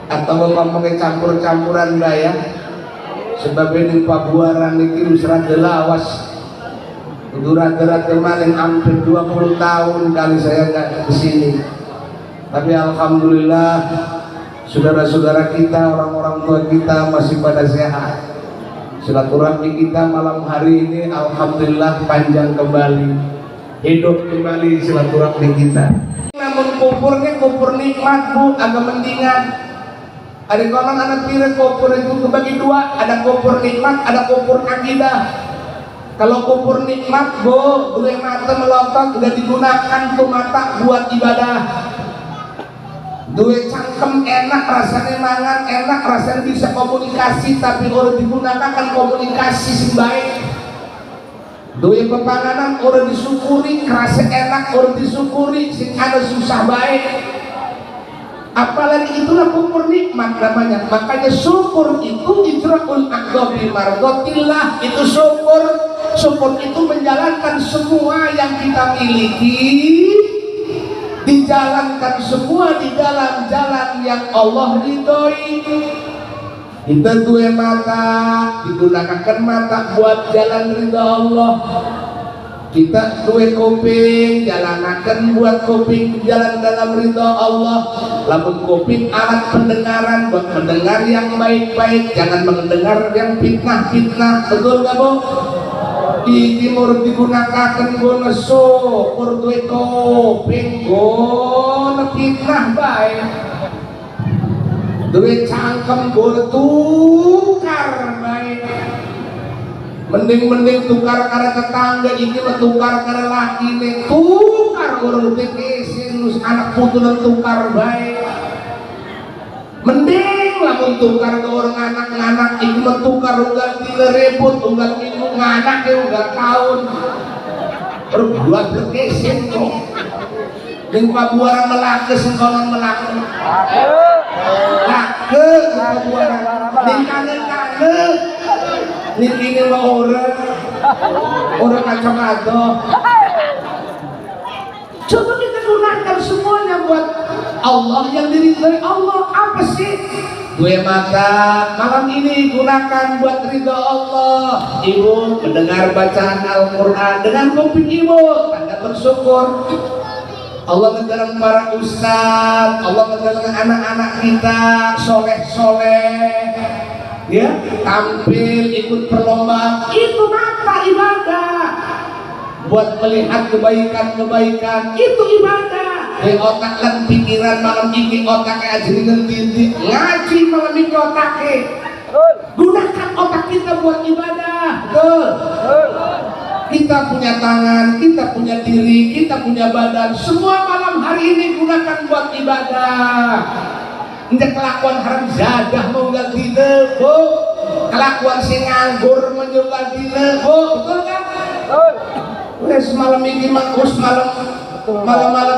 atau pakai campur-campuran ya sebab ini pabuaran ini usrat lawas durat-durat kemarin hampir 20 tahun kali saya nggak kesini, tapi alhamdulillah saudara-saudara kita, orang-orang tua kita masih pada sehat. Silaturahmi kita malam hari ini alhamdulillah panjang kembali, hidup kembali silaturahmi kita. Namun kupurnya kupur nikmat bu, agak mendingan. Ada konon anak kira kupur itu kebagi dua, ada kupur nikmat, ada kupur akidah. Kalau kupur nikmat bu, dua mata melotot sudah digunakan tuh mata buat ibadah. Dua cangkem enak rasanya mangan, enak rasanya bisa komunikasi, tapi orang digunakan kan komunikasi sing baik. Dua pepanganan orang disyukuri, kerasa enak orang disyukuri, sing ada susah baik. Apalagi itulah kupur nikmat namanya. Makanya syukur itu idrakul aqdabi mardotillah, itu syukur. Syukur itu menjalankan semua yang kita miliki, dijalankan semua di dalam jalan yang Allah ridhoi. Kita dua mata, digunakan mata buat jalan ridha Allah. Kita dua kuping, jalanakan buat kuping jalan dalam ridha Allah. Lamun kuping alat pendengaran buat mendengar yang baik-baik, jangan mendengar yang fitnah-fitnah. Betul gak bu? Di timur digunakan guna syukur dua kuping guna fitnah baik. Dua cangkem guna tukar baik. Mending tukar karena tetangga ini mah tukar karena laki nih, tukar orang tekesin anak putu dan tukar baik. Mending lamun tukar ke orang anak-anak ini mah tukar unggal tidak repot, unggal minggu nganak ya unggal tahun berbuat tekesin kok. Yang pabuaran melakes konon melakes lake pabuaran ning kangen-kangen ning kini mah orang kacamata. Coba kita gunakan semuanya buat Allah yang diridhoi Allah. Apa sih? Dua mata malam ini gunakan buat ridha Allah. Ibu mendengar bacaan Al-Quran dengan kuping ibu, tanda bersyukur. Allah mendalam para ustadz, Allah mendalam anak-anak kita soleh-soleh, ya tampil ikut perlombaan, itu mata ibadah. Buat melihat kebaikan-kebaikan itu ibadah. Di otak dan pikiran malam ini otaknya ajringan tindik ngaji malam ini otaknya. Gunakan otak kita buat ibadah. Betul. Kita punya tangan, kita punya diri, kita punya badan. Semua malam hari ini gunakan buat ibadah. Ini kelakuan haram zadah mau nggak tidak, bu? Kelakuan si nganggur menjual tidak, bu? Betul kan? Udah semalam ini makus malam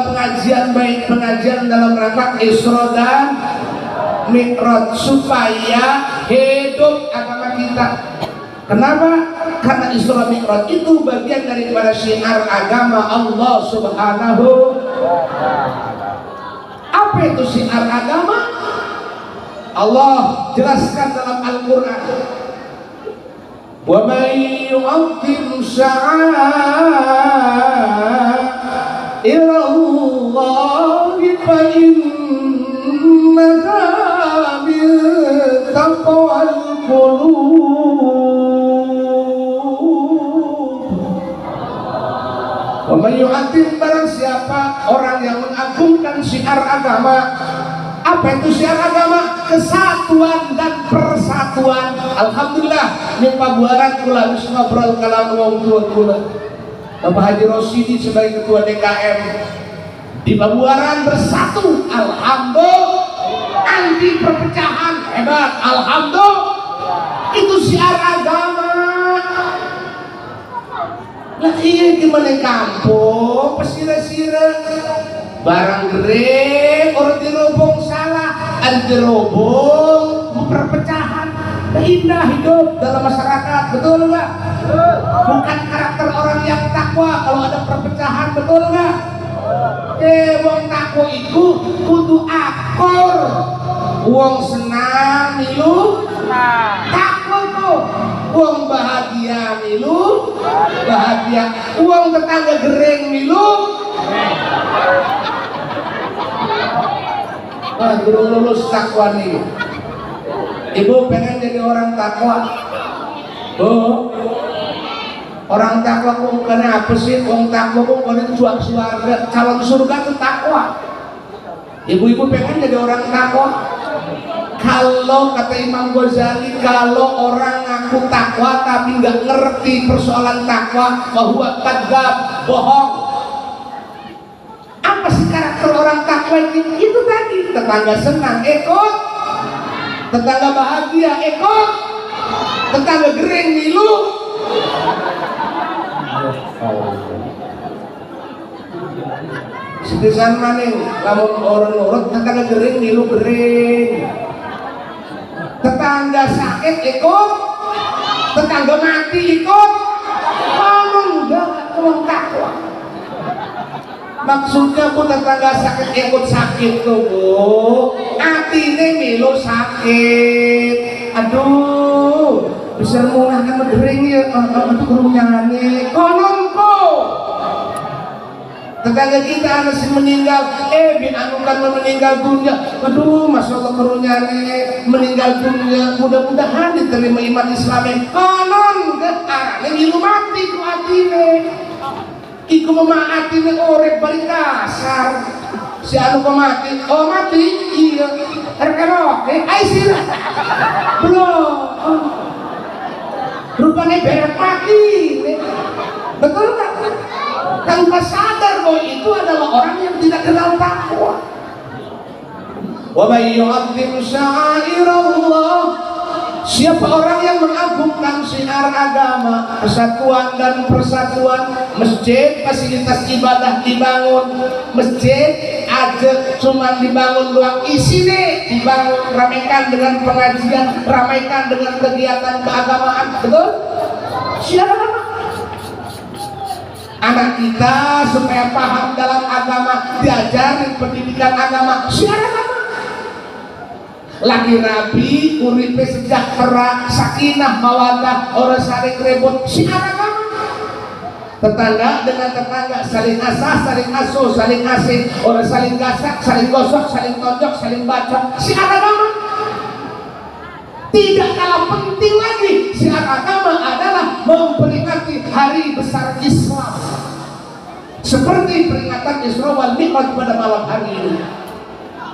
pengajian baik, pengajian dalam rangka Isra dan Mi'raj supaya hidup agama kita. Kenapa? karena Isra Mi'raj itu bagian daripada syiar agama Allah Subhanahu wa Ta'ala. Apa itu syiar agama? Allah jelaskan dalam Al-Qur'an, wa may yu'azzim sha'airallahi fa innaha min taqwal qulub. Wa may yu'azzim, barang siapa orang yang mengagungkan syiar agama. Apa itu syiar agama? Kesatuan dan persatuan. Alhamdulillah, ini pabuaran kula wis ngobrol kalam wong tua kula. Bapak Haji Rosidi sebagai ketua DKM di pabuaran bersatu. Alhamdulillah, anti perpecahan, hebat. Alhamdulillah, itu syiar agama. Lah iya gimana kampung pesira-sira barang gede orang dirobong salah, ada dirobong perpecahan. Indah hidup dalam masyarakat, betul nggak? Bukan karakter orang yang takwa kalau ada perpecahan, betul nggak? Wong takwa itu kudu akor. Wong senang milu takwa tuh. Wong bahagia milu bahagia. Wong tetangga gereng milu. Belum lulus takwa nih. Ibu pengen jadi orang takwa? Oh, orang takwa kok kenapa sih? Orang takwa kok kalau jual surga, calon surga itu takwa. Ibu-ibu pengen jadi orang takwa? Kalau kata Imam Ghazali, kalau orang ngaku takwa tapi nggak ngerti persoalan takwa, bahwa kadzab, bohong. Apa sih karakter orang takwa ini? Itu tadi, tetangga senang ikut, tetangga bahagia ikut, tetangga gering milu. Sepisan maning, lamun orang nurut, tetangga gering milu gering, tetangga sakit ikut, tetangga mati ikut. Ngomong udah orang takwa. Maksudnya pun tetangga sakit ikut sakit tuh bu, atine milu sakit. Aduh, bisa mulai kan ngering ya, aduh kerunyane. Kononko, tetangga kita anak si meninggal, bianukan meninggal dunia. Aduh, masya Allah kerunyane meninggal dunia. Mudah-mudahan diterima iman Islam. Konon, arane milu mati ku atine. Iku memaati nih orek balik kasar. Si anu kok mati? Oh mati? Iya. Terkerok. Ay sila. Belum. Rupanya berat mati. Betul nggak? Tanpa sadar bahwa itu adalah orang yang tidak kenal takwa. Wa may yu'azzim sya'airallah. Siapa orang yang mengagungkan syiar agama, kesatuan dan persatuan, masjid fasilitas ibadah dibangun, masjid aja cuma dibangun doang, isi deh dibangun, ramaikan dengan pengajian, ramaikan dengan kegiatan keagamaan, betul? Syiar agama. Anak kita supaya paham dalam agama, diajarin pendidikan agama, syiar agama. Lagi rabi, uripe sejahtera, sakinah, mawaddah, orang saling rebut, syiar agama. Tetangga dengan tetangga saling asah, saling asuh, saling asih, orang saling gasak, saling gosok, saling tonjok, saling bacok, syiar agama. Tidak kalah penting lagi, syiar agama adalah memperingati hari besar Islam, seperti peringatan Isra wal Mi'raj pada malam hari ini.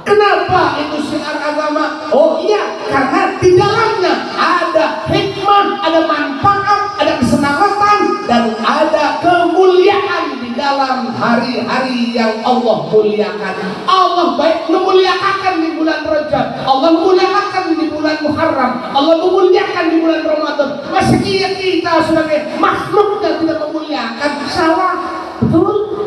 Kenapa itu syiar agama? Oh iya, karena di dalamnya ada hikmah, ada manfaat, ada keselamatan, dan ada kemuliaan di dalam hari-hari yang Allah muliakan. Allah baik memuliakan di bulan Rajab, Allah memuliakan di bulan Muharram, Allah memuliakan di bulan Ramadan. Meski kita sebagai makhluk yang tidak memuliakan, salah, betul?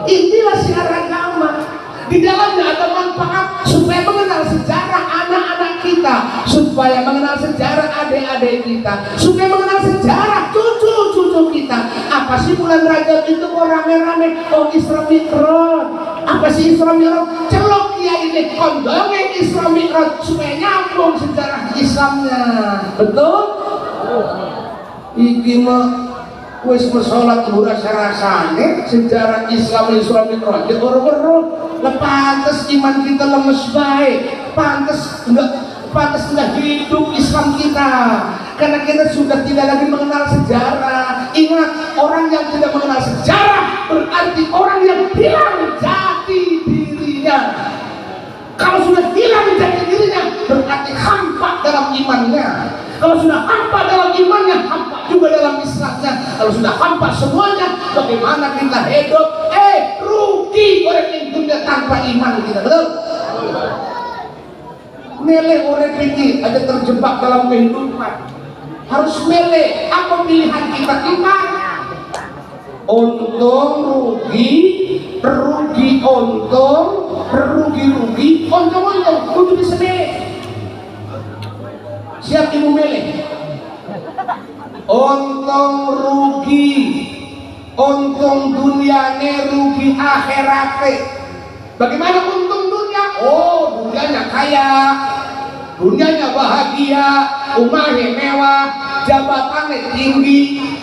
Inilah syiar agama. Di dalamnya ada manfaat supaya mengenal sejarah anak-anak kita, supaya mengenal sejarah adik-adik kita, supaya mengenal sejarah cucu-cucu kita. Apa sih bulan Rajab itu kok rame-rame? Oh, Isra Mi'raj. Apa sih Isra Mi'raj? Celok ya ini kondongeng Isra Mi'raj supaya nyambung sejarah Islamnya. Betul? Iki mah wis sholat murah rasane sejarah Isra Mi'raj orang-orang pantes iman kita lemes baik, pantes enggak hidup Islam kita karena kita sudah tidak lagi mengenal sejarah. Ingat, orang yang tidak mengenal sejarah berarti orang yang hilang jati dirinya. Kalau sudah hilang jati dirinya berarti hampa dalam imannya. Kalau sudah hampa dalam imannya, hampa juga dalam Islamnya. Kalau sudah hampa semuanya, bagaimana kita hidup? Rugi orang yang dunia tanpa iman kita, betul? Mele orang ini ada terjebak dalam kehidupan. Harus mele. Apa pilihan kita? Iman. Untung, rugi, untung, rugi, untung. Kudu bisa mele. Siap ibu mele. Untung rugi, untung duniane rugi akhirate. Bagaimana untung dunia? Oh, dunianya kaya, dunianya bahagia, rumahnya mewah, jabatannya tinggi,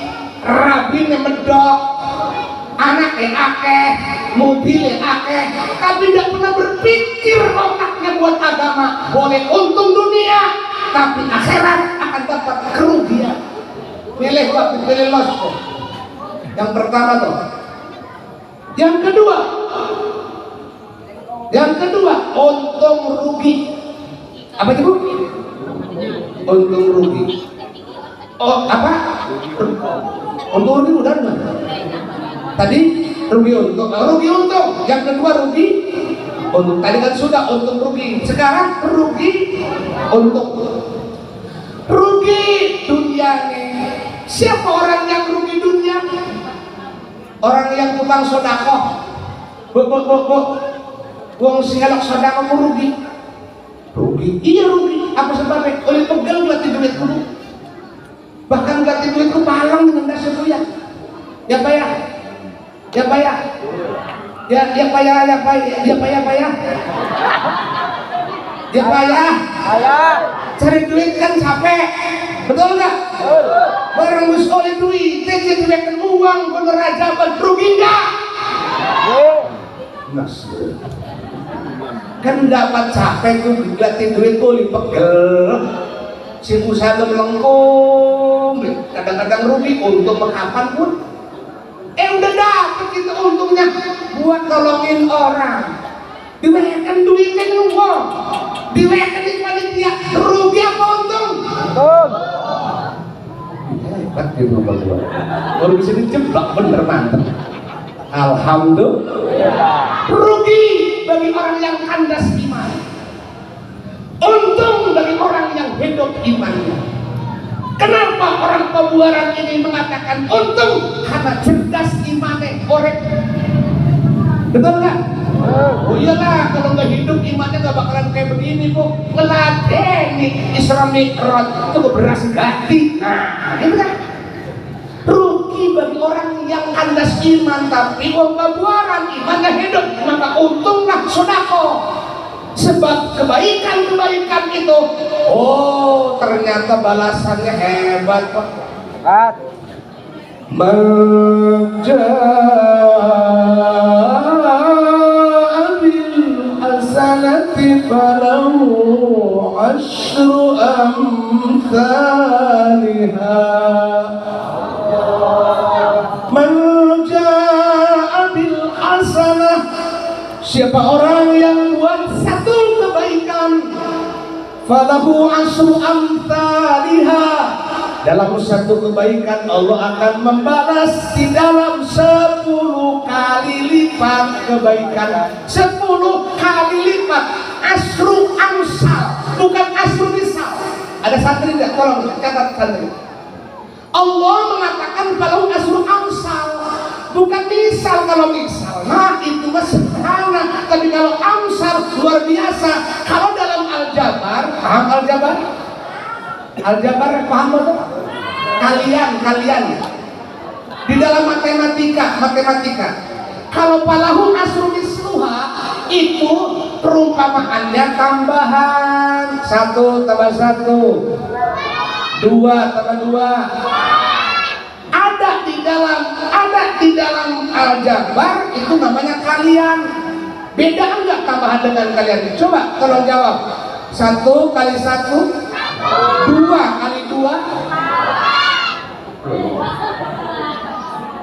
rabine medok, anaknya akeh, mobilnya akeh, tapi tidak pernah berpikir otaknya buat agama. Boleh untung dunia, tapi akhirat akan dapat kerugian. Pilih waktu, pilih losko. Yang pertama tuh. Yang kedua, untung rugi. Apa itu? Untung rugi. Oh, apa? Untung rugi udah enggak? Tadi rugi untung. Rugi untung. Yang kedua rugi untung. Tadi kan sudah untung rugi. Sekarang rugi untung. Rugi dunianya. Siapa orang yang rugi dunia? Orang yang tukang sodakoh. Wong singalak sodakoh rugi. Rugi? Iya rugi. Apa sebabnya? Oleh pegel ganti duit dulu. Bahkan ganti duitku palang dengan dasar ya. Ya bayar. Ya bayar. Ya bayar. Ya bayar. Cari duit kan capek. Betul nggak? Barang gus oleh duit, jadi duitkan uang, bener aja, rugi nggak? Kan dapat capek tuh, dilatih duit oleh pegel, si usaha melengkung, kadang-kadang rugi untuk kapan pun. Udah dapet kita untungnya buat tolongin orang, diwekan duitnya uang, diwekan di panitia, rugi apa untung? Hebat gitu berdua. Baru bisa dijebak bener mantep. Alhamdulillah. Rugi bagi orang yang kandas iman. Untung bagi orang yang hidup imannya. Kenapa orang pembuaran ini mengatakan untung? Karena cerdas imannya korek. Betul nggak? Oh iyalah, kalau nggak hidup imannya nggak bakalan kayak begini bu. Ngeladeni Isra Mi'raj itu beras ganti. Nah, itu kan rugi bagi orang yang kandas iman tapi wong babuaran imannya hidup, maka untunglah sedekah. Sebab kebaikan itu, oh ternyata balasannya hebat pak. فله عشر أمثالها من جاء بالحسنة. Siapa orang yang buat satu kebaikan, falahu asyru amthaliha, dalam satu kebaikan Allah akan membalas di dalam 10 kali lipat kebaikan, 10 kali lipat. Asyru amsal, bukan asyru misal. Ada santri tidak? Tolong catat santri. Allah mengatakan kalau asyru amsal, bukan misal. Kalau misal, nah itu mah sederhana. Tapi kalau amsal luar biasa. Kalau dalam aljabar, paham aljabar? Aljabar paham betul? Kalian di dalam matematika kalau falahu asru misluha itu perumpamaannya tambahan 1 tambah 1 2 tambah 2 ada di dalam aljabar itu namanya kalian. Beda enggak tambahan dengan kalian? Coba tolong jawab. 1 kali 1 2 kali 2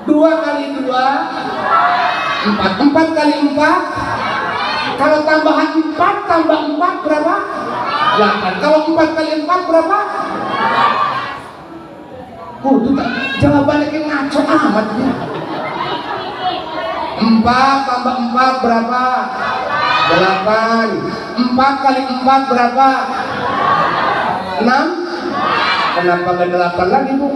2 kali 2 4 4 kali 4. Kalau tambahan 4 tambah 4 berapa? 8. Kalau 4 kali 4 berapa? Itu jawabannya kayak ngaco amat ya. 4 tambah 4 berapa? 8. 4 kali 4 berapa? 6. Kenapa nggak 8 lagi bu?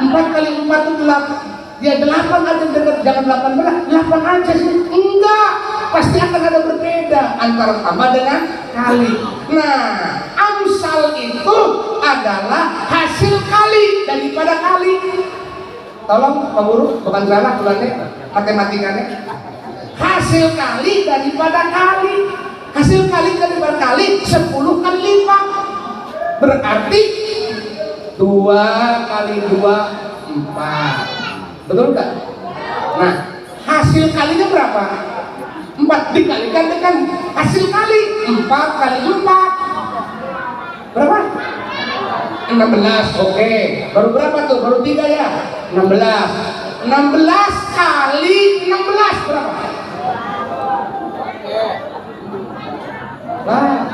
4 kali 4 itu 8. Ya 8 aja dekat, jangan 18. 8 aja sih. Enggak, pasti akan ada berbeda antara tambah dengan kali. Nah, amsal itu adalah hasil kali daripada kali. Tolong Pak Guru, bukan salah bulannya matematikanya. Hasil kali daripada kali. Hasil kali daripada kali 10 kali lipat. Berarti 2 kali 2 4. Betul nggak? Nah, hasil kalinya berapa? 4 dikalikan dengan hasil kali 4 kali 4 berapa? 16. Oke. Baru berapa tuh? Baru 3 ya? 16. 16 kali 16 berapa? Nah,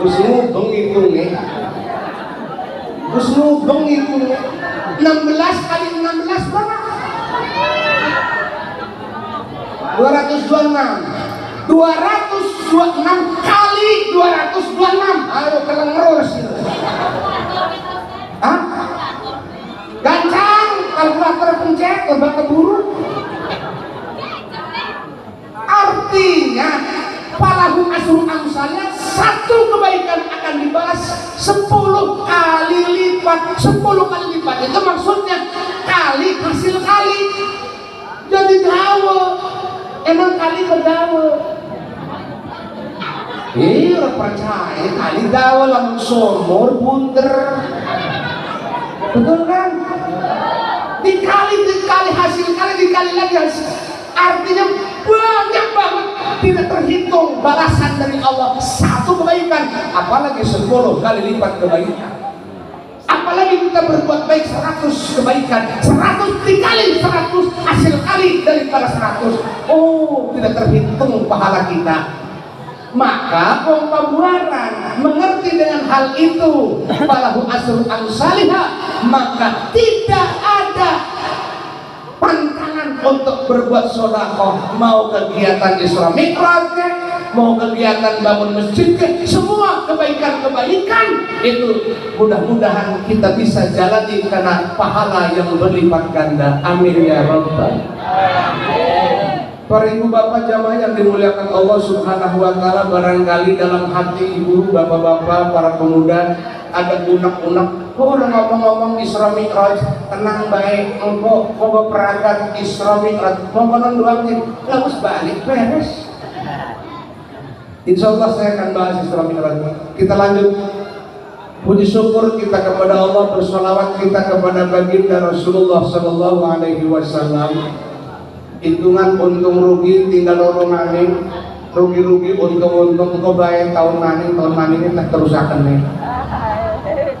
usnubeng itu nih. Usnubeng itu nih. 16 kali 16 berapa? 226. 226 kali 226. Ayo kalian ngerus itu. Hah? Gancang kalkulator pencet coba keburu. Artinya falahu asru amsalnya, satu kebaikan akan dibalas 10 kali lipat. 10 kali lipat itu maksudnya kali hasil kali. Jadi dawa emang kali berdawa. Iya percaya kali dawa lamun somor bunter. Betul kan? Dikali hasil kali dikali lagi hasil. Artinya banyak banget, tidak terhitung balasan dari Allah. Satu kebaikan apalagi 10 kali lipat kebaikan. Apalagi kita berbuat baik 100 kebaikan, 100 dikali 100 hasil kali daripada 100. Oh, tidak terhitung pahala kita. Maka kaum Pabuaran mengerti dengan hal itu, falahu asru amsalihha, maka tidak ada pantangan untuk berbuat sedekah, mau kegiatan Isra Mi'raj, mau kegiatan bangun masjid, semua kebaikan-kebaikan itu mudah-mudahan kita bisa jalani karena pahala yang berlipat ganda. Amin ya rabbal alamin. Para ibu bapak jamaah yang dimuliakan Allah Subhanahu wa taala, barangkali dalam hati ibu bapak-bapak para pemuda ada unek-unek, orang ngomong-ngomong Isra Mi'raj, tenang baik, engkau peragat Isra Mi'raj, ngomong doang nih, lalu balik beres. Insya Allah saya akan bahas Isra Mi'raj. Kita lanjut. Puji syukur kita kepada Allah, bersolawat kita kepada baginda Rasulullah Sallallahu Alaihi Wasallam. Hitungan untung rugi tinggal lorong maning, rugi untung kau bayar tahun maning ini tak terus akan nih.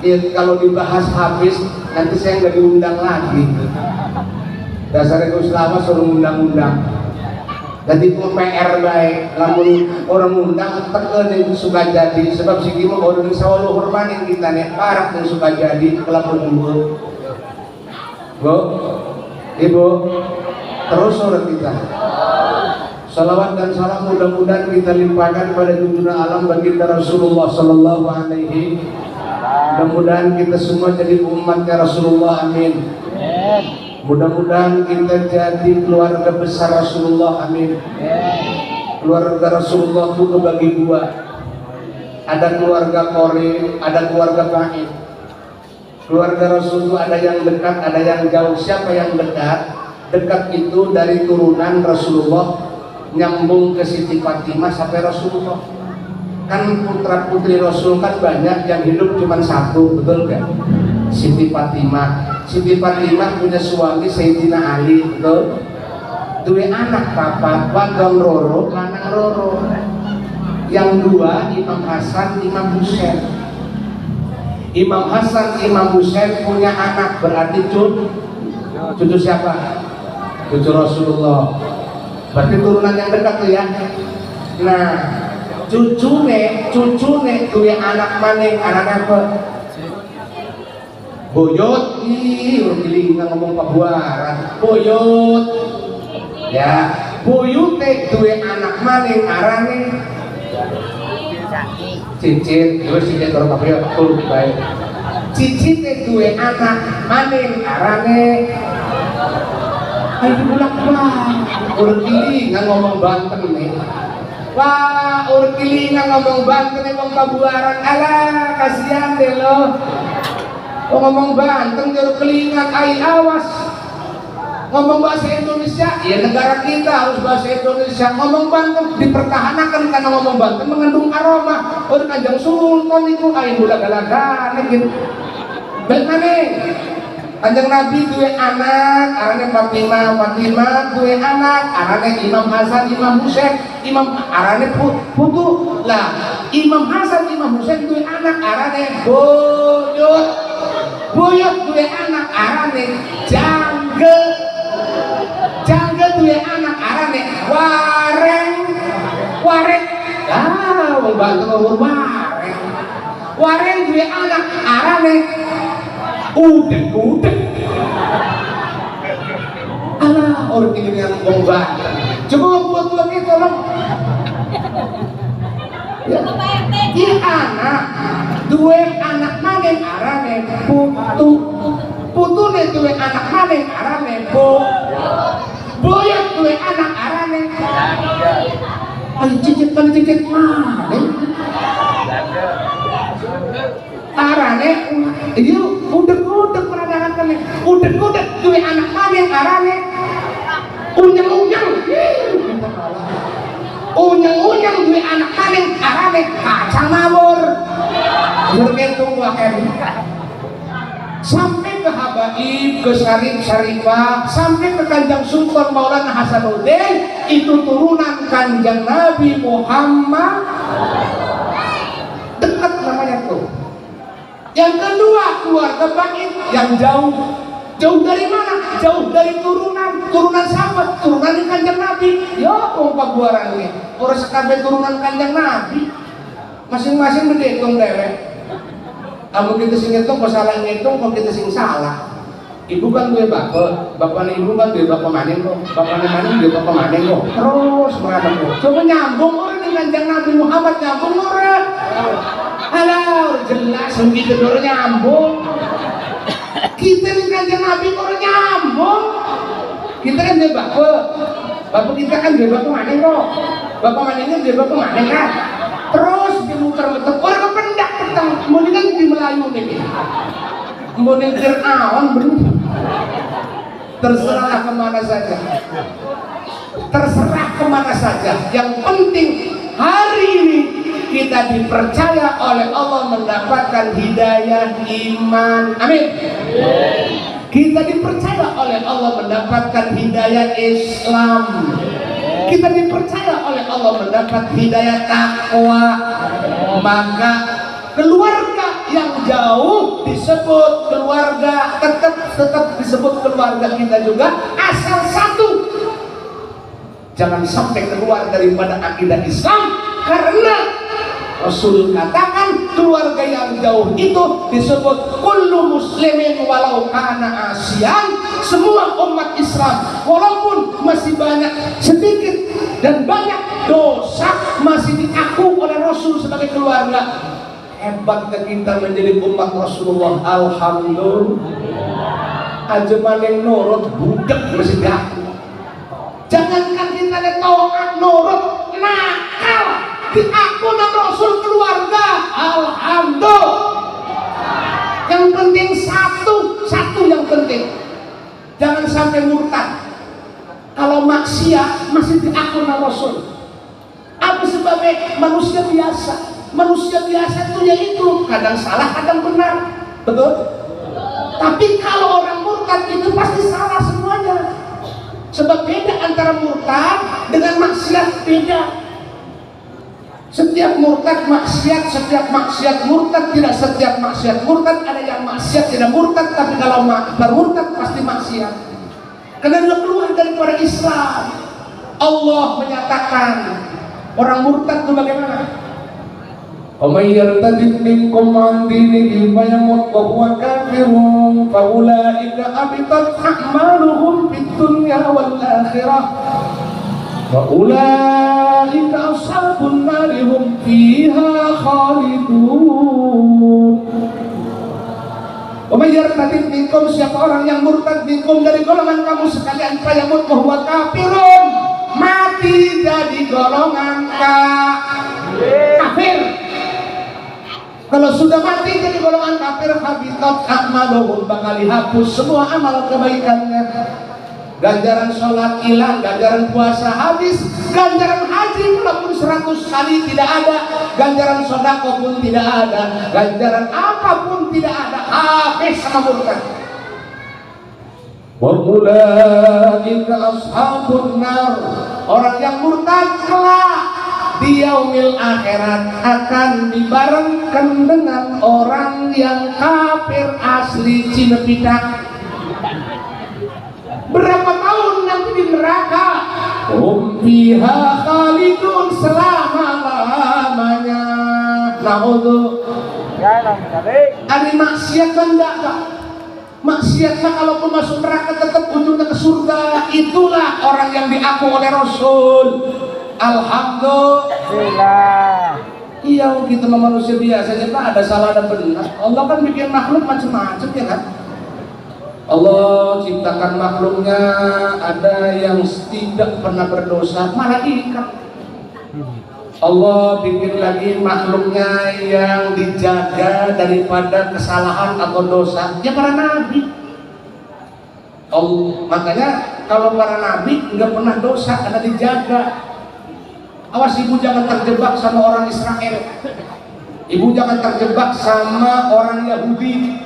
Ya, kalau dibahas habis nanti saya nggak diundang lagi. Dasar itu selama suruh undang-undang. Jadi PR baik, namun orang undang tekan yang suka jadi. Sebab si Kimo orang sawah hormanin kita nih parah yang suka jadi kelapun dulu. Bu, ibu. Terus surat kita salawat dan salam mudah-mudahan kita limpahkan pada junjungan alam baginda Rasulullah Sallallahu Alaihi. Mudah-mudahan kita semua jadi umatnya Rasulullah, amin. Mudah-mudahan kita jadi keluarga besar Rasulullah, amin. Keluarga Rasulullah itu kebagi dua, ada keluarga Korib, ada keluarga Ba'id. Keluarga Rasul itu ada yang dekat, ada yang jauh. Siapa yang dekat? Dekat itu dari turunan Rasulullah nyambung ke Siti Fatimah sampai Rasulullah. Kan putra putri Rasul kan banyak, yang hidup cuma satu, betul kan? Siti Fatimah. Siti Fatimah punya suami Sayyidina Ali, betul? Dua anak papat, wadon Roro, lanang Roro. Yang dua Imam Hasan, Imam Husain. Imam Hasan, Imam Husain punya anak, berarti cucu siapa? Cucu Rasulullah. Berarti turunan yang dekat tuh ya. Nah, cucune dua anak maning, anak apa? Boyot, ih, ngomong pabuaran. Boyot, ya, boyot dua anak maning, arane Cicit, terus cicit kalau pakai tuh baik. Cicit dua anak maning, arane. Ayo pulang pulang. Urut kilingan ngomong Banten nih. Wah, urut kilingan ngomong Banten nih, ngomong pabuaran. Alah, kasihan deh lo. Oh, ngomong Banten urut kilingan, awas. Ngomong bahasa Indonesia, ya negara kita harus bahasa Indonesia. Ngomong Banten dipertahankan karena ngomong Banten mengandung aroma. Oh, Kanjeng Sultan itu ayo gula-galagan gitu. Bagaimana? Kanjeng Nabi dua anak, arane Fatimah, dua anak, arane Imam Hasan, Imam Husain, arane putu. Lah, Imam Hasan, Imam Husain dua anak, arane boyot dua anak, arane jangge dua anak, arane wareng. Ah, wong Banten ngomong wareng dua anak, arane udek. Alah, orang ini yang ngomong Banten. Coba buat itu tolong. Ya. Iya anak, dua anak maning arane putu nih dua anak maning arane boyot dua anak arane. Ayo cicit maning. Arane, iya udek peradangan kami. Udek dua anak maning arane. Unyeng dua anak maning arane kacang mawur. Begitu wae. Sampai ke Habaib, ke Syarifah, sampai ke Kanjeng Sultan Maulana Hasanuddin, itu turunan Kanjeng Nabi Muhammad. Dekat namanya tuh. Yang kedua keluarga Ba'id yang jauh dari mana? Jauh dari turunan siapa? Turunan Kanjeng Nabi. Ya, pompa buarannya. Orang sekabeh turunan Kanjeng Nabi. Masing-masing berhitung derek. Kamu kita sing ngitung, kok salah ngitung, kok kita sing salah. Ibu kan gue bapaknya ibu kan gue bapak maning kok, bapaknya maning gue bapak maning kok. Terus merata kok. Coba nyambung orang dengan Kanjeng Nabi Muhammad, nyambung orang. Alah, jelas begitu orang nyambung. Kita dengan Kanjeng Nabi orang nyambung. Kita kan gue bapak kita kan gue bapak maning kok. Bapak maningnya gue bapak maning kan. Terus dimuter-muter orang kependak petang, mendingan di Melayu nih. Mending Fir'aun bener. Terserah kemana saja. Yang penting hari ini kita dipercaya oleh Allah mendapatkan hidayah iman. Amin. Kita dipercaya oleh Allah mendapatkan hidayah Islam. Kita dipercaya oleh Allah mendapat hidayah takwa. Maka keluarga yang jauh disebut keluarga, tetap disebut keluarga kita juga, asal satu, jangan sampai keluar daripada akidah Islam. Karena Rasul katakan keluarga yang jauh itu disebut kullu muslimin walau kana asian. Semua umat Islam walaupun masih banyak, sedikit dan banyak dosa, masih diaku oleh Rasul sebagai keluarga. Hebatnya kita menjadi umat Rasulullah. Alhamdulillah. Aja maning nurut budak masih diaku. Jangankan kita taat nurut, nakal diaku nama Rasul keluarga, alhamdulillah. Yang penting satu yang penting, jangan sampai murtad. Kalau maksiat masih diaku nama Rasul. Apa sebabnya? Manusia biasa. Manusia biasa itu yaitu kadang salah, kadang benar, betul? Tapi kalau orang murtad itu pasti salah semuanya. Sebab beda antara murtad dengan maksiat, beda. Setiap murtad maksiat, setiap maksiat murtad, tidak setiap maksiat murtad. Ada yang maksiat tidak murtad, tapi kalau murtad pasti maksiat. Karena dia keluar daripada Islam. Allah menyatakan orang murtad itu bagaimana? وَمَنْ يَرْتَدِدْ مِنْكُمْ عَنْ دِينِهِ فَيَمُتْ وَهُوَ كَافِرٌ فَأُولَئِكَ حَبِطَتْ أَعْمَالُهُمْ فِي الدُّنْيَا وَالْآخِرَةِ وَأُولَئِكَ أَصْحَابُ النَّارِ هُمْ فِيهَا خَالِدُونَ. وَمَنْ يَرْتَدِدْ مِنْكُمْ, siapa orang yang murtad minkum dari golongan kamu sekalian, fayamut wa huwa kafirun, mati jadi golongan kafir. Kalau sudah mati jadi golongan kafir, habitat a'maluhum, bakal dihapus semua amal kebaikannya. Ganjaran sholat hilang, ganjaran puasa habis, ganjaran haji walaupun 100 kali tidak ada, ganjaran sedekah pun tidak ada, ganjaran apapun tidak ada, habis sama murtad. Wa ulaika ashabun nar, orang yang murtad kelak di yaumil akhirat akan dibarengkan dengan orang yang kafir asli Cinepitak. Berapa tahun nanti di neraka? Hum fiha khalidun, selama-lamanya. Ada maksiat kan enggak, Pak? Maksiatnya kalaupun masuk neraka tetap ujungnya ke surga. Itulah orang yang diaku oleh Rasul. Alhamdulillah. Iya, kita manusia biasa aja Pak, ada salah ada benar. Allah kan bikin makhluk macam-macam ya kan. Allah ciptakan makhluknya, ada yang tidak pernah berdosa, malaikat. Allah bikin lagi makhluknya yang dijaga daripada kesalahan atau dosa, ya para nabi. Makanya kalau para nabi nggak pernah dosa karena dijaga. Awas ibu jangan terjebak sama orang Israel. Ibu jangan terjebak sama orang Yahudi.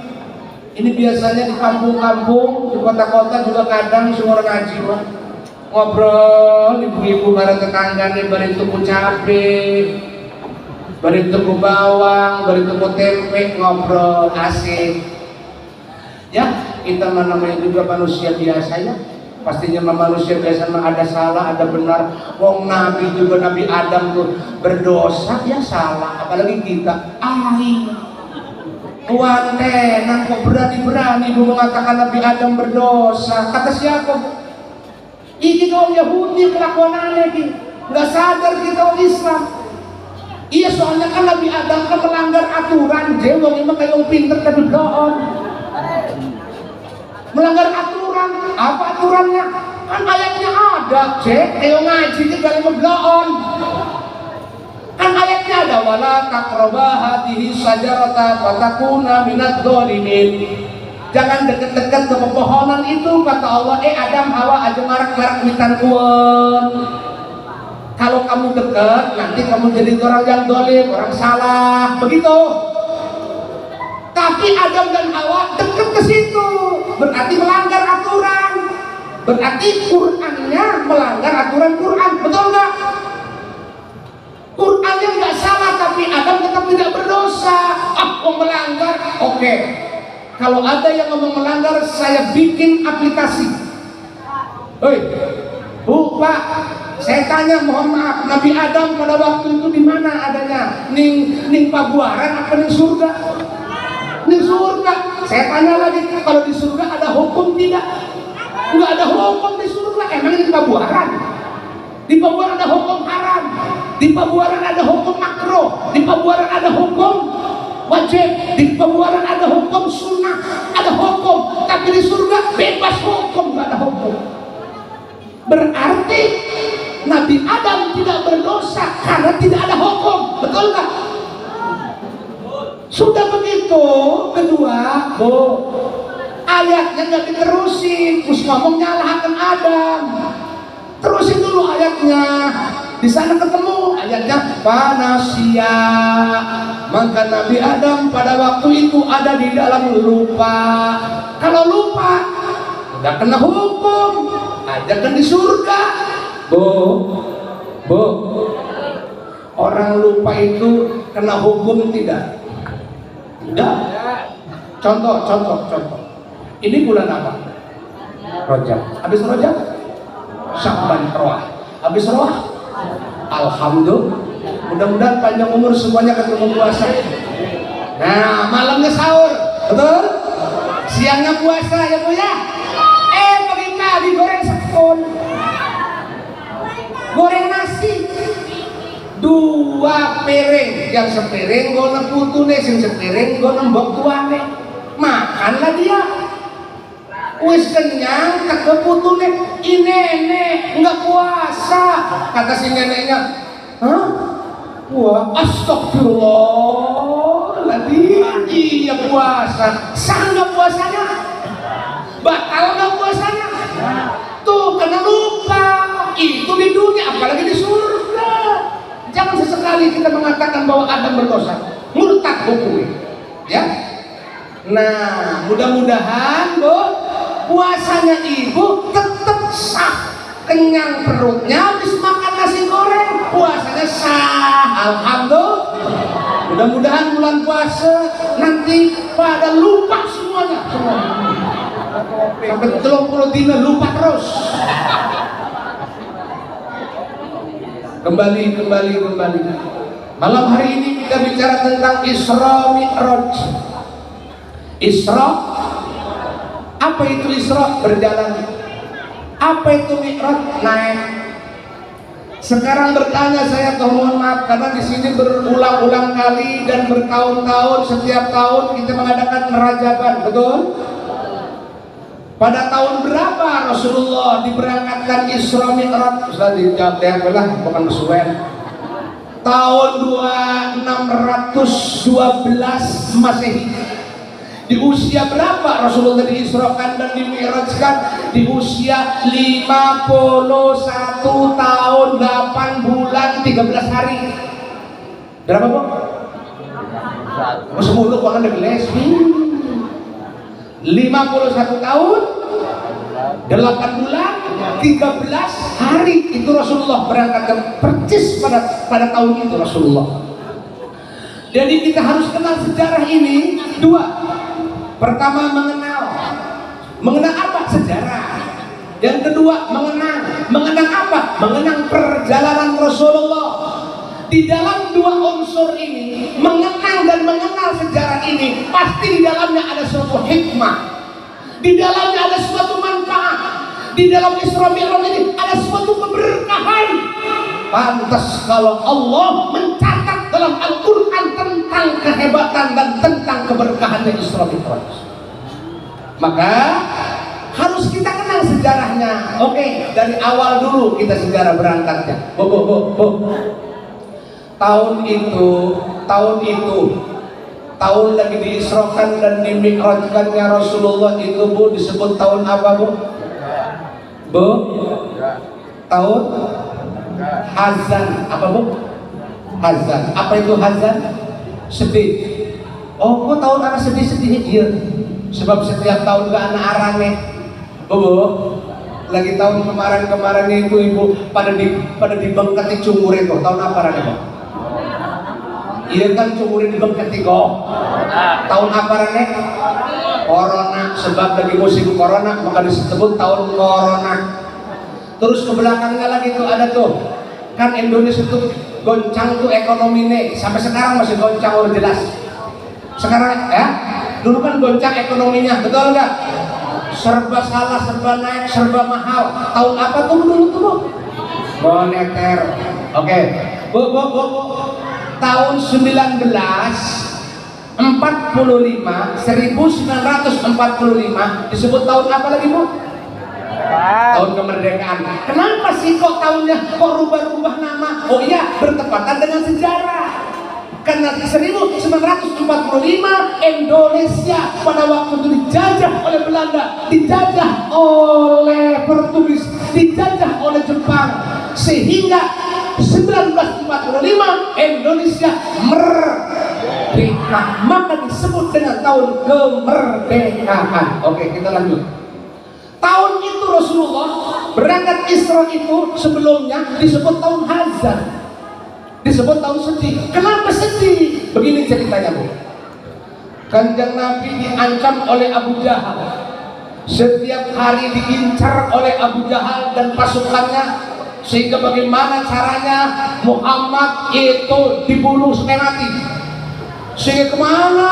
Ini biasanya di kampung-kampung, di kota-kota juga kadang semua orang ngaji ngobrol, ibu-ibu bareng tetangganya, bareng tuku cabe, bareng tuku bawang, bareng tuku tempe, ngobrol asik. Ya, kita namanya juga manusia biasa ya. Pastinya manusia biasa ada salah, ada benar. Wong Nabi juga, Nabi Adam tuh berdosa, ya salah. Apalagi kita, kuantenan kok berani-berani ibu mengatakan Nabi Adam berdosa. Kata siapa? Ini kaum Yahudi kelakuanannya lagi. Nggak sadar kita orang Islam. Iya, soalnya kan Nabi Adam kan melanggar aturan. Dia memang kayak orang pinter tapi bohong. Melanggar aturan. Apa aturannya? Kan ayatnya ada, cek. Kayak ngaji ini kali membloon. Kan ayatnya ada, wala taqraba hadhihi syajarata fatakuna minadh dhalimin. Jangan dekat-dekat ke pepohonan itu, kata Allah. Adam, Hawa aja marak-marak witan kuon. Kalau kamu dekat, nanti kamu jadi orang yang dolim, orang salah, begitu. Tapi Adam dan Hawa dekat ke situ, berarti melanggar aturan. Berarti Qur'annya melanggar aturan Qur'an, betul nggak? Qur'annya nggak salah, tapi Adam tetap tidak berdosa. Melanggar, oke. Kalau ada yang ngomong melanggar, saya bikin aplikasi. Hei, Bu, Pak, saya tanya, mohon maaf, Nabi Adam pada waktu itu di mana adanya? Ning Pabuaran apa ning surga? Di surga. Saya tanya lagi, kalau di surga ada hukum tidak? Enggak ada hukum di surga. Emang di Pabuaran? Di Pabuaran ada hukum haram. Di Pabuaran ada hukum makruh. Di Pabuaran ada hukum wajib. Di Pabuaran ada hukum sunnah. Ada hukum. Tapi di surga bebas hukum, enggak ada hukum. Berarti Nabi Adam tidak berdosa karena tidak ada hukum. Betul nggak? Sudah begitu, kedua, Bu, ayatnya nggak diterusin, terus ngomong nyalahkan Adam. Terusin dulu ayatnya. Di sana ketemu ayatnya panasia. Maka Nabi Adam pada waktu itu ada di dalam lupa. Kalau lupa, nggak kena hukum, ajakan di surga. Bu, orang lupa itu kena hukum tidak? Tidak. Contoh. Ini bulan apa? Rajab. Habis Rajab? Sya'ban, Roah. Habis Roah? Alhamdulillah. Mudah-mudahan panjang umur semuanya ketemu puasa. Nah, malamnya sahur, betul? Siangnya puasa ya Bu ya. Pagi-pagi goreng sekon. Goreng nasi. 2 piring, yang sepiring gono putune, sing sepiring gono mbok tuane. Makanlah dia. Wis kenyang, kagak putune, ini nggak puasa. Kata si neneknya, hah? Wah, astagfirullah, iya puasa. Sah nggak puasanya? Batal nggak puasanya? Tuh, kena lupa. Itu di dunia, apalagi di surga. Jangan sesekali kita mengatakan bahwa Adam berdosa, murtad hukumnya, ya. Nah, mudah-mudahan Bu, puasanya ibu tetap sah, kenyang perutnya, habis makan nasi goreng, puasanya sah. Alhamdulillah. Mudah-mudahan bulan puasa nanti pada lupa semuanya. Sampai 30 dina lupa terus. Kembali. Malam hari ini kita bicara tentang Isra Mi'raj. Isra, apa itu Isra? Berjalan. Apa itu Mi'raj? Naik. Sekarang bertanya saya, mohon maaf karena di sini berulang-ulang kali dan bertahun-tahun, setiap tahun kita mengadakan Rajaban, betul? Pada tahun berapa Rasulullah diberangkatkan Isra Mi'raj? Sudah dijawab ya, bukan kesuwen. Tahun 2612 Masehi. Di usia berapa Rasulullah diisrakan dan dimi'rajkan? Di usia 51 tahun 8 bulan 13 hari. Berapa Bu? 10 kok Anda geles. 51 tahun 8 bulan 13 hari itu Rasulullah berangkat percis pada tahun itu Rasulullah. Jadi kita harus kenal sejarah ini. 2. Pertama, mengenal apa? Sejarah. Yang kedua, mengenang apa? Mengenang perjalanan Rasulullah. Di dalam 2 unsur ini, mengenang dan mengenal sejarah ini, pasti di dalamnya ada suatu hikmah, di dalamnya ada suatu manfaat, di dalam Isra Mi'raj ini ada suatu keberkahan. Pantas kalau Allah mencatat dalam Al-Quran tentang kehebatan dan tentang keberkahannya Isra Mi'raj. Maka harus kita kenal sejarahnya. Oke, dari awal dulu kita sejarah berangkatnya. Tahun lagi diisrokan dan dimi'rajkannya Rasulullah itu Bu, disebut tahun apa Bu? Tahun Hazan. Apa Bu? Hazan. Apa itu Hazan? Sedih. Oh, kok tahun anak sedih-sedih? Iya. Sebab setiap tahun ke anak arane. Bu, lagi tahun kemarin itu Ibu pada dibengkati cumur itu. Tahun apa rane Bu? Iya kan cumur dibengkati kok. Tahun apa rane? Corona. Sebab lagi musim corona maka disebut tahun corona. Terus ke belakangnya lagi tuh ada tuh, kan Indonesia tuh goncang tuh ekonominya, sampai sekarang masih goncang, udah jelas. Sekarang ya, dulu kan goncang ekonominya, betul nggak? Serba salah, serba naik, serba mahal. Tahun apa tuh dulu tuh Bu? Moneter. Oke. Bu. Tahun 1945 disebut tahun apa lagi Bu? tahun kemerdekaan. Kenapa sih kok tahunnya kok rubah-rubah nama? Oh iya, bertepatan dengan sejarah. Karena 1945 Indonesia pada waktu itu dijajah oleh Belanda, dijajah oleh Portugis, dijajah oleh Jepang, sehingga 1945 Indonesia merdeka, maka disebut dengan tahun kemerdekaan. Oke, kita lanjut. Tahun itu Rasulullah berangkat Isra itu sebelumnya disebut tahun hazan, disebut tahun sedih. Kenapa sedih? Begini ceritanya, Bu. Kanjeng Nabi diancam oleh Abu Jahal. Setiap hari diincar oleh Abu Jahal dan pasukannya, sehingga bagaimana caranya Muhammad itu dibunuh sampai mati. Sehingga kemana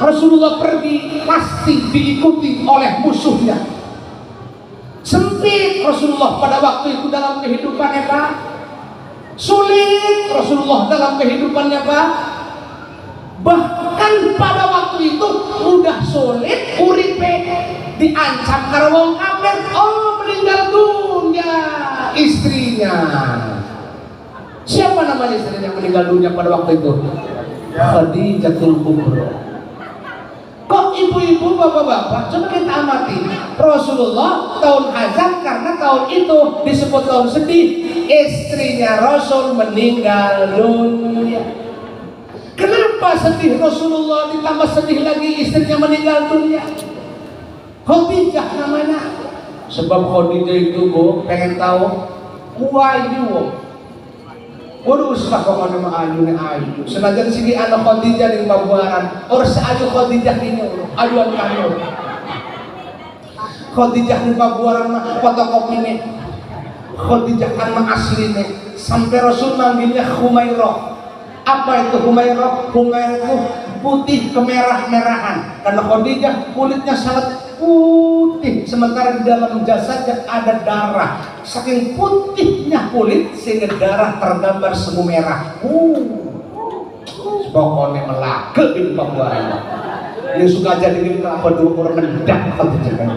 Rasulullah pergi pasti diikuti oleh musuhnya. Sempit Rasulullah pada waktu itu dalam kehidupannya, Pak. Sulit Rasulullah dalam kehidupannya, Pak. Bahkan pada waktu itu udah sulit uripe, diancam karena wong kafir. Oh, meninggal dunia istrinya. Siapa nama istrinya yang meninggal dunia pada waktu itu? Khadijatul Kubra. Kok ibu-ibu, bapak-bapak, coba kita amati. Rasulullah tahun hazan karena tahun itu disebut tahun sedih. Istrinya Rasul meninggal dunia. Kenapa sedih Rasulullah ditambah sedih lagi istrinya meninggal dunia? Khadijah namanya. Sebab Khadijah itu, Bu, pengen tahu kuayu. Waduh, usah kok nama ayu nih ayu. Senajan sini anak Khadijah di Pabuaran. Orang seayu Khadijah ini, ayuan kamu. Khadijah di Pabuaran mah fotokopi nih. Khadijah kan mah asli nih. Sampai Rasul manggilnya Humairah. Apa itu Humairah? Humairah itu putih kemerah-merahan. Karena Khadijah kulitnya sangat putih, sementara di dalam jasadnya ada darah. Saking putihnya kulit sehingga darah tergambar semu merah. Pokoknya melake di Pabuaran. Yang suka jadi kita apa dulu orang mendak Khadijah.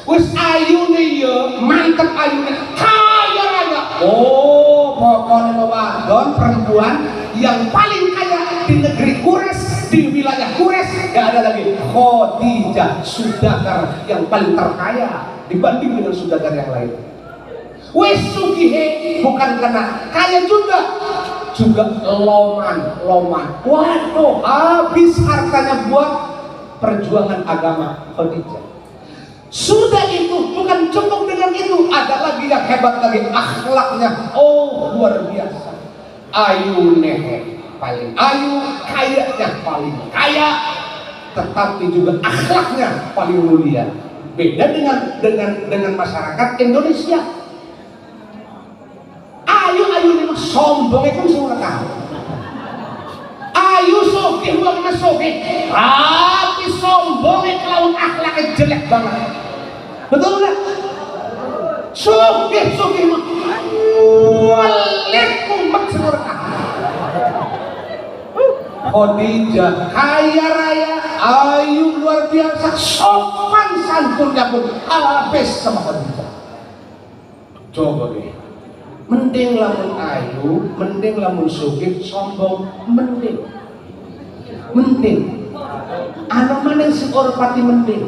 Wis ayu nih ya, mantep ayu nih, kaya raya. Oh, pokoknya wadon perempuan yang paling kaya di negeri Quraisy, di wilayah Quraisy, gak ada lagi. Khadijah, saudagar yang paling terkaya dibanding dengan saudagar yang lain. Wes sugihe bukan karena kaya juga loman. Waduh, habis hartanya buat perjuangan agama Khadijah. Sudah itu bukan cukup dengan itu, ada lagi yang hebat lagi, akhlaknya. Oh, luar biasa. Ayu nehe paling ayu, kayanya paling kaya, tetapi juga akhlaknya paling mulia. Beda dengan masyarakat Indonesia. Ayu ini sombong itu semua tahu. Ayu sogeh uangnya sogeh, tapi sombongnya kalau akhlaknya jelek banget. Betul nggak? Sogeh mah walek umat semua. Khadijah kaya raya, ayu luar biasa, sopan santunnya pun habis sama Khadijah. Coba deh, mending lamun ayu, mending lamun sugih, sombong, mending anu mana si Orpati mending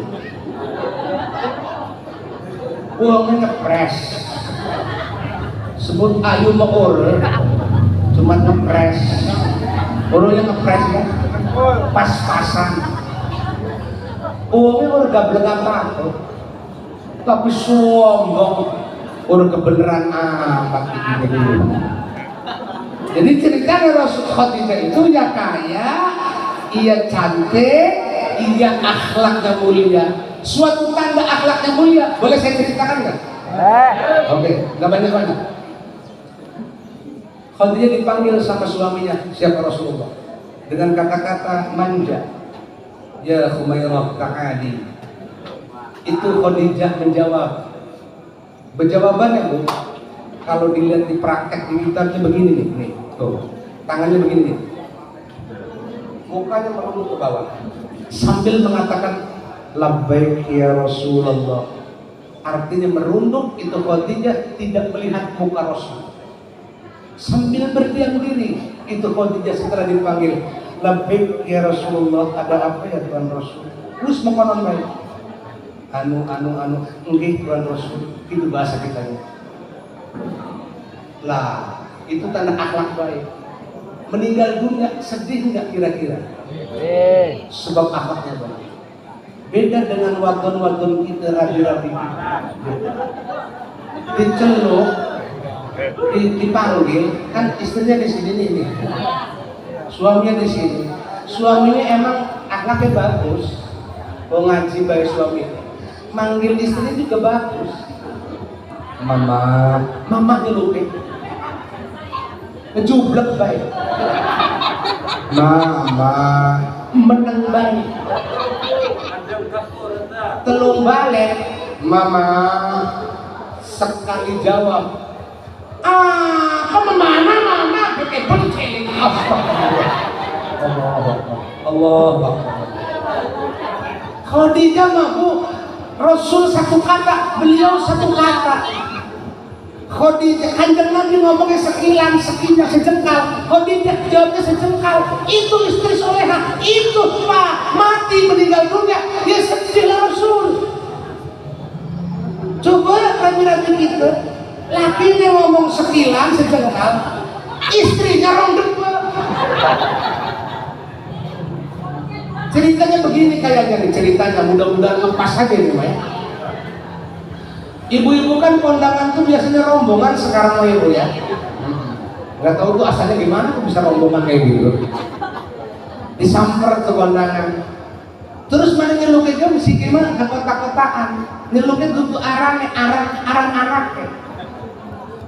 uangnya ngepres, sebut ayu mau order cuma ngepres. Orangnya ngepres kan, pas-pasan. Uangnya udah gablek apa, tapi sombong, udah kebenaran amat gitu. Jadi ceritanya Rasul Khadijah itu ya kaya, ia cantik, ia akhlaknya mulia. Suatu tanda akhlaknya mulia, boleh saya ceritakan nggak? Oke, nggak banyak. Khadijah dipanggil sama suaminya, siapa Rasulullah, dengan kata-kata manja. Ya Humairah ta'ali. Itu Khadijah menjawab. Berjawabannya, Bu, kalau dilihat di praktek di kitabnya begini nih, tuh, tangannya begini nih, mukanya merunduk ke bawah, sambil mengatakan labbaik ya Rasulullah. artinya merunduk, itu Khadijah tidak melihat muka Rasul. Sambil berdiam diri, itu Khadijah setelah dipanggil, labbaik ya Rasulullah, ada apa ya Tuhan Rasul? Terus makanan baik. Anu, nggih Tuhan Rasul, itu bahasa kita. Lah, itu tanda akhlak baik. Meninggal dunia sedih nggak kira-kira? Sebab akhlaknya baik. Beda dengan wadon-wadon kita rabi-rabi. Diceluk, dipanggil, kan istrinya di sini nih, suaminya di sini. Suaminya emang akhlaknya bagus, mau ngaji baik suami. Manggil istri juga bagus. Mama nyelukin, ngejublek baik. Mama meneng baik. Telung balik, mama sekali jawab, kamu mana mama pakai pencet. Allah. Khadijah mah bu, Rasul satu kata, beliau satu kata. Khadijah, kanjeng Nabi ngomongnya sekilan, sekinya, sejengkal. Khadijah jawabnya sejengkal. Itu istri soleha, itu pak mati meninggal dunia, dia sedih Rasul. Coba rabi-rabi kita, lakinya ngomong sekilan, sejengkal, istrinya rondek. Ceritanya begini kayaknya nih, ceritanya mudah-mudahan lepas aja nih Pak. Ibu-ibu kan kondangan tuh biasanya rombongan sekarang mah ibu ya. Nggak tahu tuh asalnya gimana tuh bisa rombongan kayak gitu. Disamper ke kondangan. Terus mana nyeluknya mesti gimana? Ke kotak-kotakan. Nyeluknya tuh arang-arang.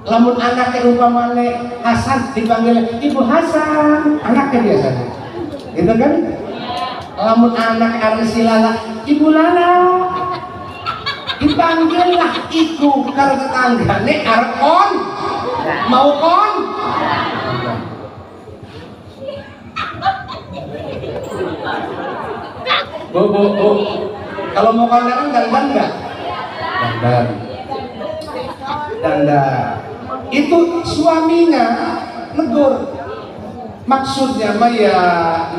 Lamun anaknya umpamane Hasan dipanggil Ibu Hasan, anaknya biasanya. Gitu kan? Lamun anak Arsi Lala, Ibu Lala. Dipanggil lah itu karena tetanggane arep on, mau on. Bu. Kalau mau kondangan dandan nggak? Dandan. Itu suaminya negur. Maksudnya mah ya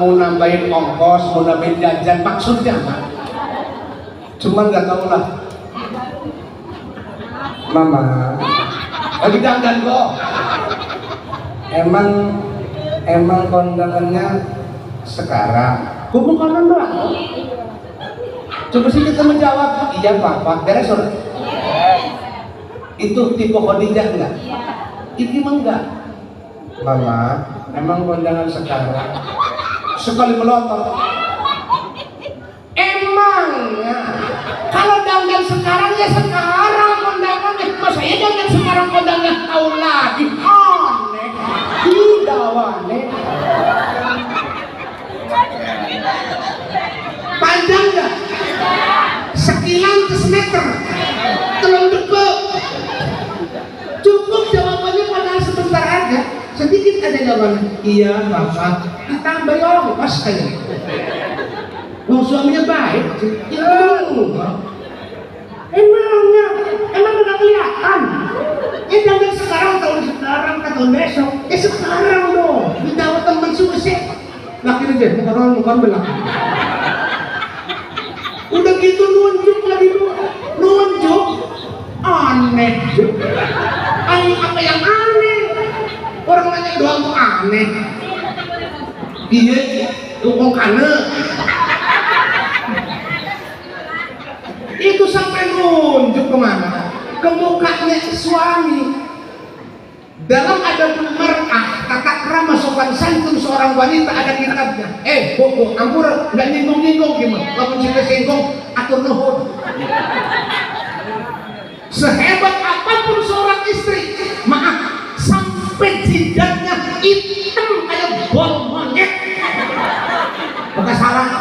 mau nambahin ongkos, mau nambahin jajan, maksudnya mah. Cuman nggak tahu lah. Mama, lagi dandan kok. Emang kondangannya sekarang. Bukan kondangan. Coba sih kita menjawab. Iya Pak, beres sudah. Itu tipe Khadijah enggak? Iki mah enggak. Mama, emang kondangan sekarang. Sekali melotot. Emangnya kalau dandan sekarang ya sekarang kondangan, masa ya dandan sekarang kondangan tahun lagi aneh, tidak aneh. Panjang nggak? Sekilan ke semeter, telung deke. Cukup jawabannya padahal sebentar aja, sedikit ada jawabannya. Iya Bapak, ditambah ya pas kayak. Wong suaminya baik, ya emang udah kelihatan. Jangan sekarang tahun besok, sekarang dong. Ditawar teman susah, laki aja, bukan belakang. Udah gitu nunjuk lagi nunjuk, aneh. Apa yang aneh? Orang nanya doang tuh aneh. Iya, dukung kana. Itu sampai nunjuk kemana? Ke mukanya suami. Dalam adabul mar'ah, tata krama sopan santun seorang wanita ada kitabnya. Bu, ampura, nggak nyinggung-nyinggung gimana? Lamun kita singgung, atur nuhun. Sehebat apapun seorang istri, maaf, sampai jidatnya hitam kayak bol monyet. Bekas sarang.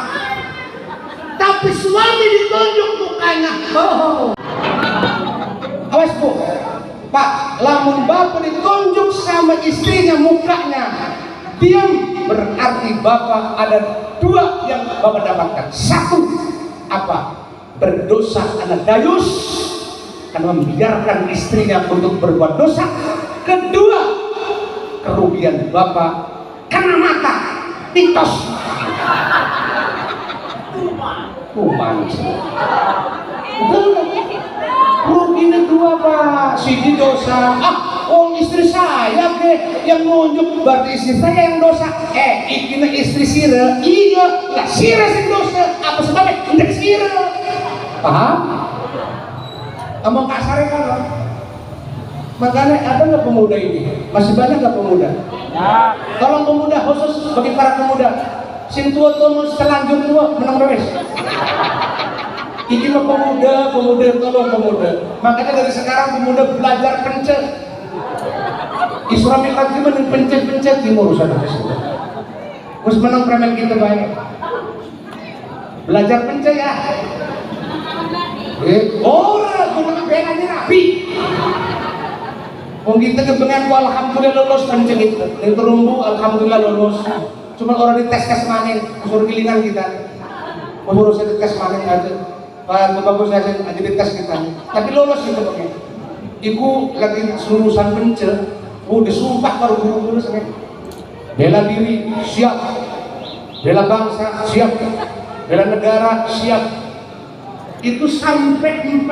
Tapi suami ditunjuk mukanya. Awas bu, Pak, lamun bapak ditunjuk sama istrinya mukanya diam, berarti bapak ada dua yang bapak dapatkan. Satu, apa? Berdosa anak dayus. karena membiarkan istrinya untuk berbuat dosa. Kedua, kerugian bapak karena mata mitos kuman ruginya dua pak siji dosa istri saya ke yang nunjuk berarti istri saya yang dosa ikina istri sira iya lah sira sing dosa apa sebabnya tidak sira paham? Ngomong kasar kan makanya ada nggak pemuda ini? Masih banyak nggak pemuda? Ya. Tolong pemuda khusus bagi para pemuda sing tua-tua selanjut tua menang rewes ini mah pemuda tolong pemuda makanya dari sekarang pemuda belajar pencet Isra Mi'raj gimana pencet timur sana terus menang premen kita baik belajar pencet ya orang gunung benanya rapi kita kepengen alhamdulillah lulus pencet itu terumbu alhamdulillah lulus cuma orang dites kesemanin suruh gilingan kita suruh saya dites maning aja Pak bagus saya aja dites kita tapi lolos gitu pakai ibu lagi lulusan pencet disumpah baru guru-guru sampai bela diri siap bela bangsa siap bela negara siap itu sampai 4